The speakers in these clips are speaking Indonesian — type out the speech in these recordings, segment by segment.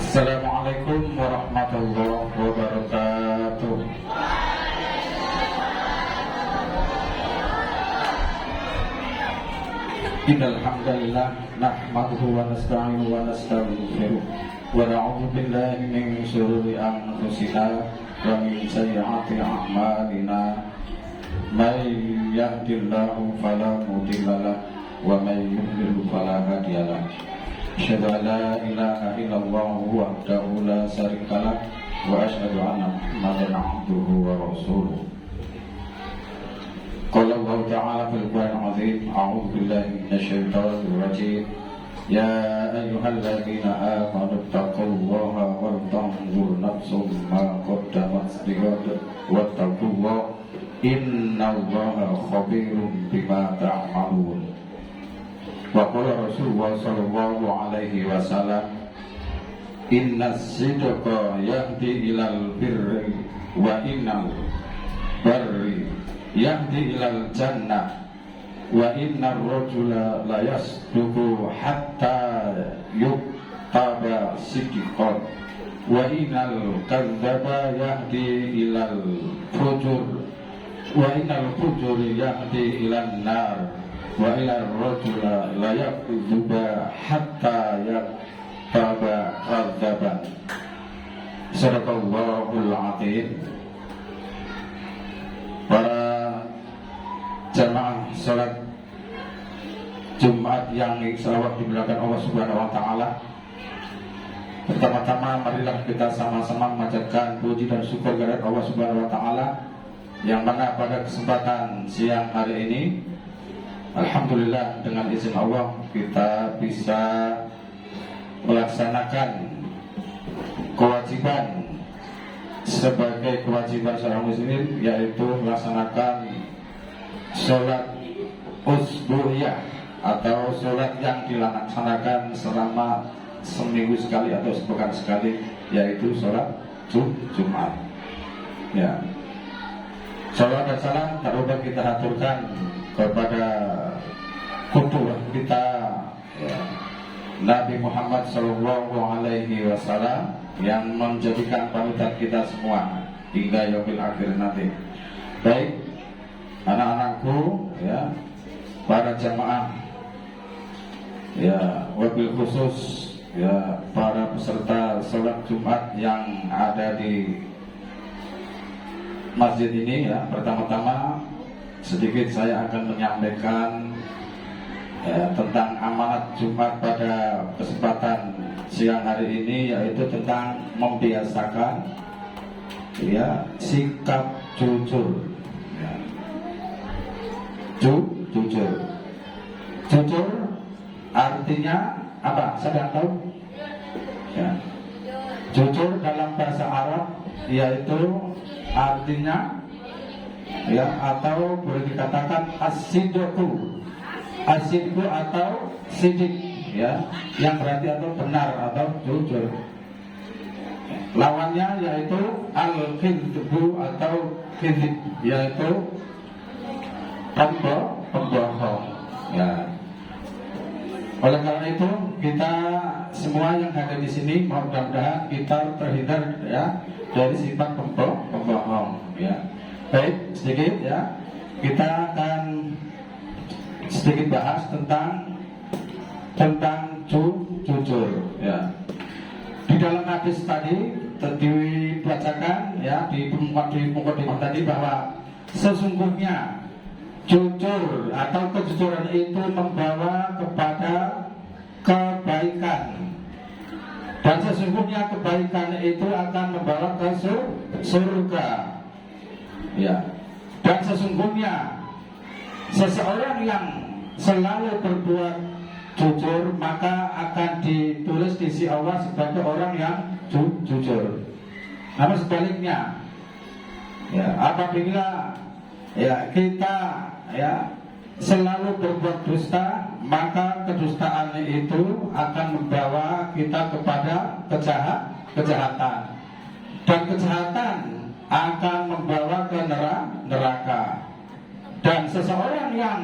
Assalamualaikum warahmatullahi wabarakatuh. Innal hamdalillah nahmaduhu wa nasta'inuhu wa nastaghfiruh wa na'udzu billahi min shururi anfusina wa min sayyiati a'malina. May yahdihillahu fala mudilla lahu wa may yudlil fala hadiya lahu. Asyhadu an la ilaha illallah wahdahu la syarika lah wa asyhadu anna Muhammadan abduhu wa rasuluh. Qala Allah ta'ala fil Qur'anil 'azim, a'udzu billahi minasy syaithanir rajim. Ya ayyuhalladzina amanu taqullaha wa tanzur nafsum ma qaddamat lighad wattaqullaha innallaha khabirum bima ta'malun. Wa qala Rasulullah sallallahu alaihi wasallam, innas sidqa yahdi ilal birri wa innal barri yahdi ilal jannah wa innar rajula la yasduqu hatta yuktaba sidqan wa innal kadzdzaba yahdi ilal fujur wa innal fujuri yahdi ilan nar wa ila rajula la yakdzuba hatta yaktaba kadzaban. Sadaqallahul adzim. Para jamaah salat Jumat yang selawat dimuliakan Allah Subhanahu wa taala. Pertama-tama marilah kita sama-sama memanjatkan puji dan syukur kehadirat Allah Subhanahu wa taala yang mana pada kesempatan siang hari ini alhamdulillah dengan izin Allah kita bisa melaksanakan kewajiban sebagai kewajiban seorang muslim, yaitu melaksanakan sholat usbuhiyah atau sholat yang dilaksanakan selama seminggu sekali atau sepekan sekali, yaitu sholat Jumat. Ya. Salawat dan salam tak lupa kita aturkan kepada qudwah kita, ya, Nabi Muhammad sallallahu alaihi wasallam yang menjadikan panutan kita semua hingga yaumil akhir nanti. Baik, anak-anakku, ya, para jamaah, ya, wabil khusus, ya, para peserta sholat Jumat yang ada di masjid ini, ya. Pertama-tama sedikit saya akan menyampaikan, ya, tentang amanat Jumat pada kesempatan siang hari ini, yaitu tentang membiasakan, ya, sikap jujur, ya. Jujur artinya apa? Saya tahu, ya. Jujur dalam bahasa Arab yaitu artinya, ya, atau boleh dikatakan as-sidqu atau sidik, ya, yang berarti atau benar atau jujur. Lawannya yaitu al-kidbu atau kidib, yaitu pembohong, ya. Oleh karena itu kita semua yang ada di sini mudah-mudahan kita terhindar, ya, dari sifat pembohong, ya. Baik, sedikit, ya, kita akan sedikit bahas tentang jujur, ya. Di dalam hadis tadi dibacakan, ya, di mukadimah tadi bahwa sesungguhnya jujur atau kejujuran itu membawa kepada kebaikan, dan sesungguhnya kebaikan itu akan membawa ke surga, ya. Dan sesungguhnya seseorang yang selalu berbuat jujur maka akan ditulis di sisi Allah sebagai orang yang jujur. Namun sebaliknya, ya, apabila, ya, kita, ya, selalu berbuat dusta, maka kedustaan itu akan membawa kita kepada kejahatan, dan kejahatan akan membawa ke neraka. Dan seseorang yang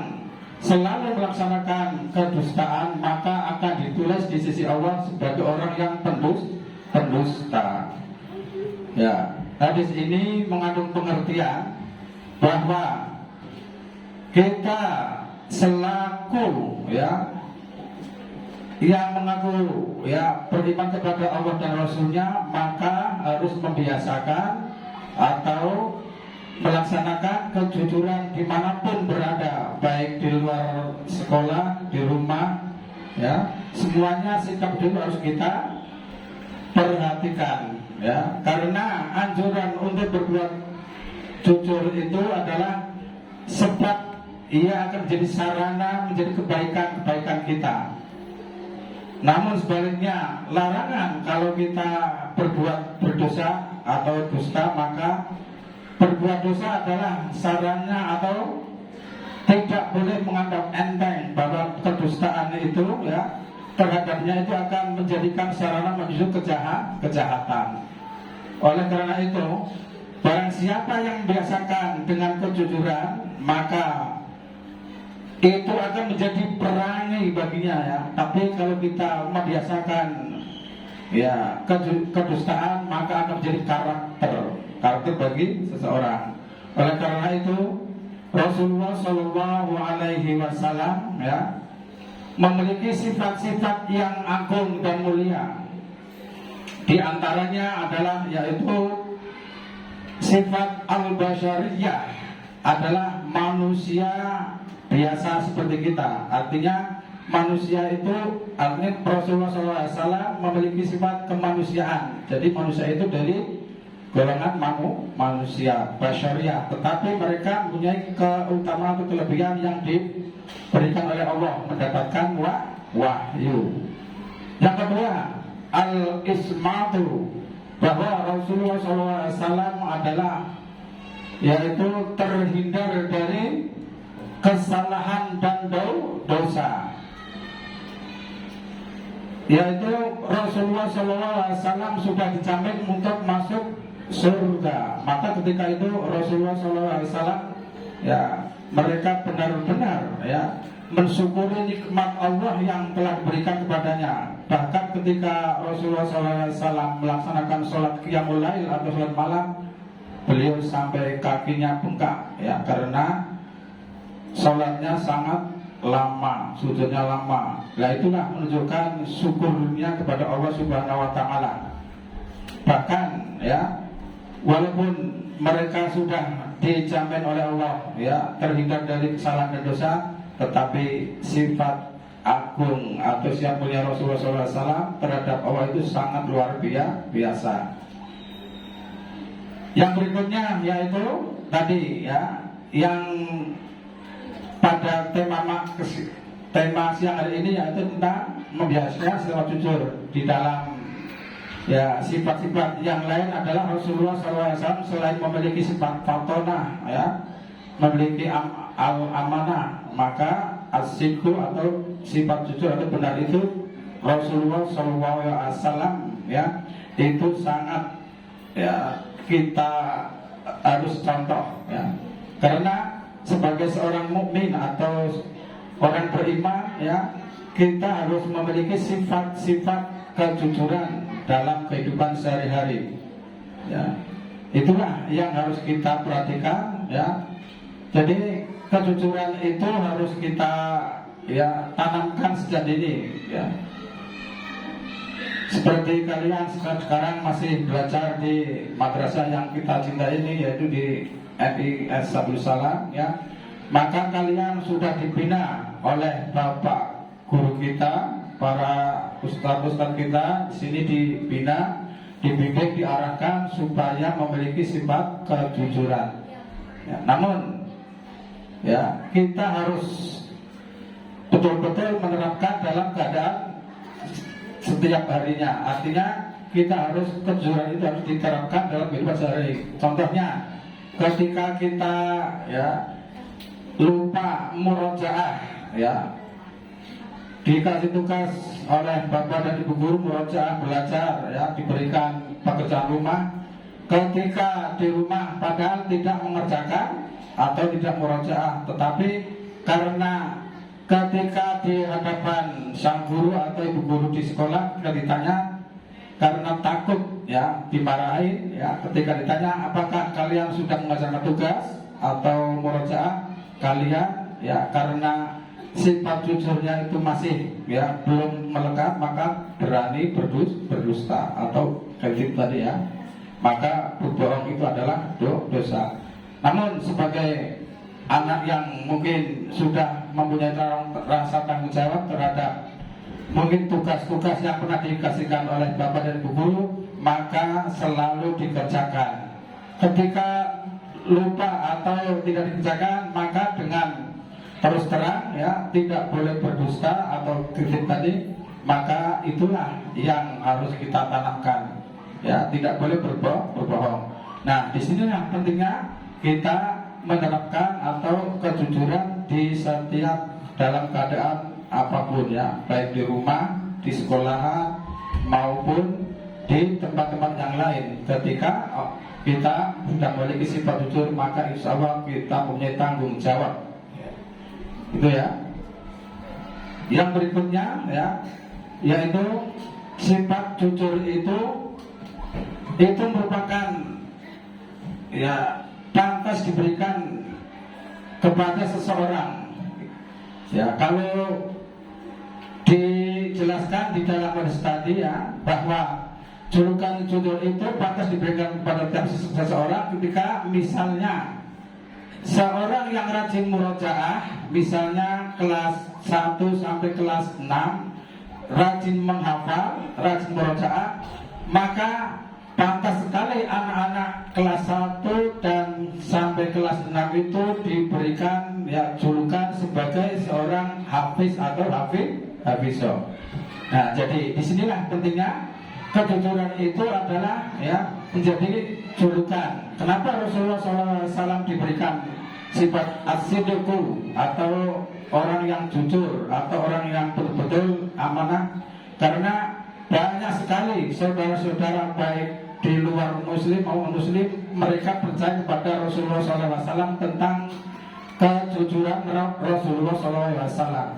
selalu melaksanakan kedustaan maka akan ditulis di sisi Allah sebagai orang yang pendusta. Ya, hadis ini mengandung pengertian bahwa kita selaku yang mengaku beriman kepada Allah dan Rasulnya, maka harus membiasakan atau melaksanakan kejujuran dimanapun berada, baik di luar sekolah, di rumah, semuanya sikap itu harus kita perhatikan, karena anjuran untuk berbuat jujur itu adalah sebab ia akan menjadi sarana menjadi kebaikan kita. Namun sebaliknya, larangan kalau kita berdosa atau dusta, maka berbuat dosa adalah sarana atau tidak boleh menganggap enteng bahwa kedustaan itu terhadapnya itu akan menjadikan sarana menuju kejahatan. Oleh karena itu, barang siapa yang membiasakan dengan kejujuran, maka itu akan menjadi perangai baginya, Tapi kalau kita membiasakan kedustaan, maka akan menjadi karakter bagi seseorang. Oleh karena itu, Rasulullah Shallallahu Alaihi Wasallam memiliki sifat-sifat yang agung dan mulia. Di antaranya adalah yaitu sifat al-basyariyah, adalah manusia biasa seperti kita. Artinya manusia itu, artinya Rasulullah SAW memiliki sifat kemanusiaan. Jadi manusia itu dari golongan manusia basyariah, tetapi mereka mempunyai keutamaan atau kelebihan yang diberikan oleh Allah, mendapatkan wahyu. Yang kedua, al-ismatu, bahwa Rasulullah SAW adalah yaitu terhindar dari kesalahan dan dosa. Yaitu Rasulullah SAW sudah dijamin untuk masuk surga. Maka ketika itu Rasulullah SAW mereka benar-benar mensyukuri nikmat Allah yang telah diberikan kepadanya. Bahkan ketika Rasulullah SAW melaksanakan sholat qiyamul lail atau sholat malam, beliau sampai kakinya bengkak karena sholatnya sangat lama, sujudnya lama. Nah, itulah menunjukkan syukurnya kepada Allah Subhanahu wa Ta'ala. Bahkan walaupun mereka sudah dijamin oleh Allah terhindar dari kesalahan dan dosa, tetapi sifat agung atau sifat mulia Rasulullah SAW terhadap Allah itu sangat luar biasa. Yang berikutnya yaitu tadi yang pada tema siang hari ini, yaitu tentang membiasakan sifat jujur. Di dalam sifat-sifat yang lain adalah Rasulullah SAW selain memiliki sifat fatonah memiliki amanah, maka as-sidqu atau sifat jujur atau benar itu Rasulullah SAW itu sangat kita harus contoh karena sebagai seorang mukmin atau orang beriman kita harus memiliki sifat-sifat kejujuran dalam kehidupan sehari-hari. Itulah yang harus kita perhatikan. Jadi kejujuran itu harus kita tanamkan sejak dini. Seperti kalian sekarang masih belajar di madrasah yang kita cintai ini, yaitu di MIS Sabul Salam, maka kalian sudah dibina oleh bapak guru kita, para ustadz-ustadz kita di sini dibina, dibimbing, diarahkan supaya memiliki sifat kejujuran. Namun kita harus betul-betul menerapkan dalam keadaan setiap harinya. Artinya kita harus kejujuran itu harus diterapkan dalam kehidupan sehari. Contohnya, ketika kita lupa murojaah, dikasih tugas oleh bapak dan ibu guru murojaah, belajar, diberikan pekerjaan rumah, ketika di rumah padahal tidak mengerjakan atau tidak murojaah, tetapi karena ketika di hadapan sang guru atau ibu guru di sekolah kita ditanya, karena takut ya dimarahin ya ketika ditanya apakah kalian sudah melaksanakan tugas atau murojaah kalian ya, karena sifat jujurnya itu masih ya belum melekat, maka berani berdusta atau kadzib tadi ya, maka berbohong itu adalah dosa. Namun sebagai anak yang mungkin sudah mempunyai rasa tanggung jawab terhadap mungkin tugas-tugas yang pernah dikasihkan oleh bapak dan ibu guru, maka selalu dikerjakan. Ketika lupa atau tidak dikerjakan, maka dengan terus terang ya tidak boleh berdusta atau kadzib tadi, maka itulah yang harus kita tanamkan ya, tidak boleh berbohong. Nah, disinilah pentingnya kita menerapkan atau kejujuran di setiap dalam keadaan apapun ya, baik di rumah, di sekolahan maupun di tempat-tempat yang lain. Ketika kita sudah memiliki sifat jujur, maka insya Allah kita mempunyai tanggung jawab. Itu ya. Yang berikutnya ya, yaitu sifat jujur itu merupakan ya pantas diberikan kepada seseorang. Ya, kalau dijelaskan di dalam hadis tadi ya, bahwa julukan jujur itu pantas diberikan kepada seseorang ketika misalnya seorang yang rajin murojaah, misalnya kelas 1 sampai kelas 6, rajin menghafal, rajin murojaah, maka pantas sekali anak-anak kelas 1 dan sampai kelas 6 itu diberikan ya julukan sebagai seorang hafiz atau hafizoh. Nah, jadi disinilah pentingnya kejujuran itu adalah ya menjadi julukan. Kenapa Rasulullah SAW diberikan sifat as-sidqu atau orang yang jujur atau orang yang betul-betul amanah? Karena banyak sekali saudara-saudara baik di luar muslim maupun muslim, mereka percaya kepada Rasulullah SAW tentang kejujuran Rasulullah SAW.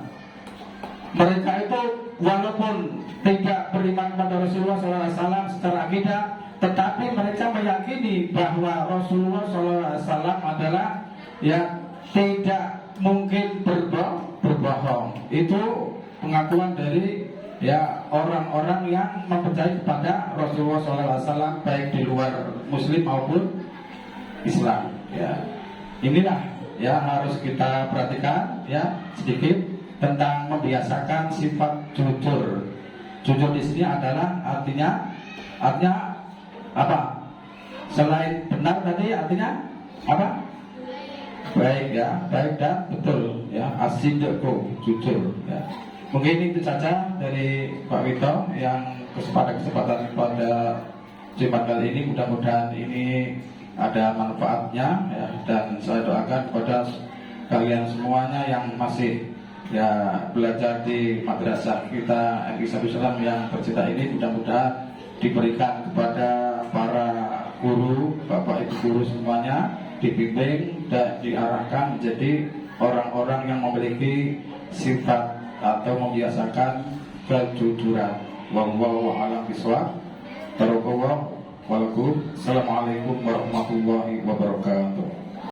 Mereka itu walaupun tidak beriman kepada Rasulullah SAW secara akidah, tetapi mereka meyakini bahwa Rasulullah SAW adalah ya tidak mungkin berbohong. Itu pengakuan dari ya orang-orang yang mempercayai kepada Rasulullah SAW baik di luar muslim maupun Islam ya. Inilah ya harus kita perhatikan ya sedikit tentang membiasakan sifat jujur. Jujur di sini adalah artinya apa? Selain benar tadi artinya apa? Baik ya, baik dan betul ya, as-sidqu, jujur ya. Mungkin itu saja dari Pak Wito yang kesempatan pada Jumat kali ini. Mudah-mudahan ini ada manfaatnya ya, dan saya doakan kepada kalian semuanya yang masih ya belajar di madrasah kita MI Islam yang tercinta ini, mudah-mudahan diberikan kepada para guru, bapak ibu guru semuanya, dibimbing dan diarahkan menjadi orang-orang yang memiliki sifat atau membiasakan kejujuran. Wallahu a'lam bishawab. Barakallahu walakum. Assalamualaikum warahmatullahi wabarakatuh.